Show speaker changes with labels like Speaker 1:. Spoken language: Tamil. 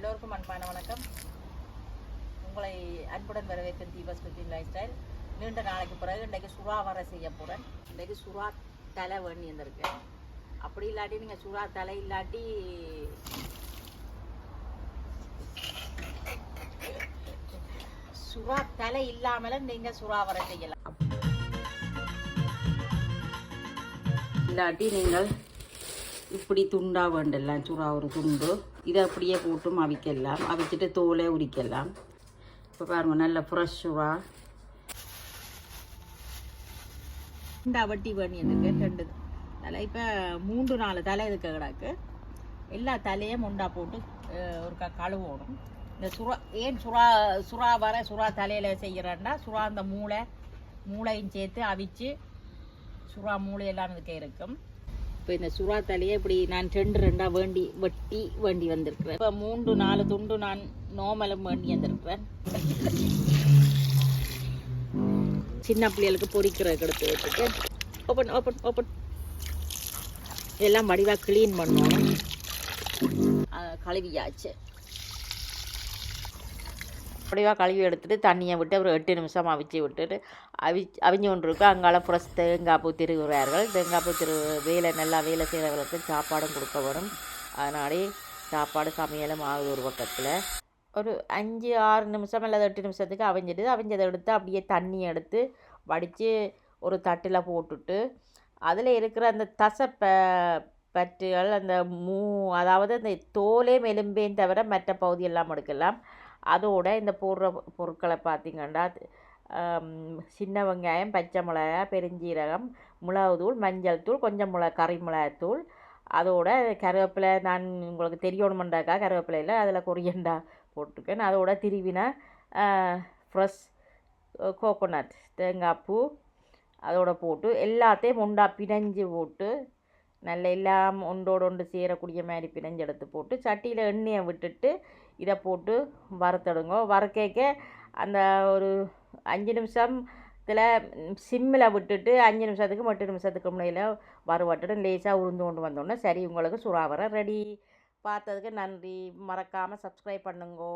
Speaker 1: எல்லோருக்கும் அன்பான வணக்கம். உங்களை அன்புடன் வரவேற்கும் தீபஸ் குக்கிங் லைஃப் ஸ்டைல். நீண்ட நாளைக்கு பிறகு இன்றைக்கு சுறா வர செய்ய போகிறேன். இன்றைக்கு சுறா தலை வேண்டி இருந்திருக்கேன். அப்படி இல்லாட்டி நீங்கள் சுறா தலை இல்லாட்டி சுறா தலை இல்லாமலும் நீங்கள் சுறா வர செய்யலாம். இல்லாட்டி நீங்கள் இப்படி துண்டா வேண்டலாம். சுறா ஒரு துண்டு இதை அப்படியே போட்டும் அவிக்கலாம். அவிச்சிட்டு தோலை உரிக்கலாம். இப்போ பாருங்கள், நல்ல ஃப்ரெஷ் சுறா. இந்த வட்டி வேணி எனக்கு 2 தலை, இப்போ 3-4 தலை இதுக்கு கிடக்கு. எல்லா தலையும் உண்டா போட்டு ஒரு கழுவோடும். இந்த சுறா சுறா தலையில் செய்கிறேன்னா சுறா அந்த மூளையும் சேர்த்து அவிச்சு சுறா மூளையெல்லாம் இதுக்கு இருக்கும். இப்போ இந்த சுறா தலையை இப்படி நான் 2 வெட்டி வேண்டி வந்திருக்கிறேன். இப்போ 3-4 துண்டு நான் நோமலும் வேண்டி வந்திருக்கிறேன். சின்ன பிள்ளைகளுக்கு பொரிக்கிறதுக்கு எடுத்து வச்சுட்டு ஓப்பன் எல்லாம் வடிவாக க்ளீன் பண்ணணும். கழுவியாச்சு. வடிவாக கழுவி எடுத்துகிட்டு தண்ணியை விட்டு ஒரு 8 நிமிஷம் அவிச்சு விட்டுட்டு அவிஞ்சு கொண்டு இருக்கும். அங்கால ஃப்ரெஷ் தேங்காய் பூ திருவுறார்கள். தேங்காய் பூ நல்லா வேலை செய்கிறவர்களுக்கு சாப்பாடும் கொடுக்க வரும். அதனாலே சாப்பாடு சமையலும் ஆகுது. ஒரு பக்கத்தில் ஒரு 5-6 நிமிஷம் அல்லது 8 நிமிஷத்துக்கு அவிஞ்சதை எடுத்து அப்படியே தண்ணி எடுத்து வடித்து ஒரு தட்டில் போட்டுட்டு அதில் இருக்கிற அந்த பற்றுகள் அந்த அதாவது அந்த தோலே எலும்பேன் தவிர மற்ற பகுதியெல்லாம் எடுக்கலாம். அதோட இந்த போடுற பொருட்களை பார்த்திங்கன்னா சின்ன வெங்காயம், பச்சை மிளகாய், பெருஞ்சீரகம், மிளகுத்தூள், மஞ்சள் தூள், கொஞ்சம் கறி மிளகாத்தூள், அதோட கருவேப்பிலை. நான் உங்களுக்கு தெரியணுமெண்டாக்கா கருவேப்பிலையில் அதில் கொரியண்டா போட்டிருக்கேன். அதோட திருவின ஃப்ரெஷ் கோகோனட் தேங்காய் பூ அதோட போட்டு எல்லாத்தையும் உண்டா பிணைஞ்சு போட்டு நல்ல எல்லாம் ஒன்று சேரக்கூடிய மாதிரி பிணைஞ்சு எடுத்து போட்டு சட்டியில் எண்ணெயை விட்டுட்டு இதை போட்டு வறுத்தடுங்க. வறுக்க அந்த ஒரு 5 நிமிஷத்தில் சிம்மில் விட்டுட்டு 5 நிமிஷத்துக்கு 8 நிமிஷத்துக்கு முன்னையில் வறுவட்டுட்டு லேசாக உருந்து கொண்டு வந்தோன்னே சரி, உங்களுக்கு சுறா வர ரெடி. பார்த்ததுக்கு நன்றி. மறக்காமல் சப்ஸ்கிரைப் பண்ணுங்கோ.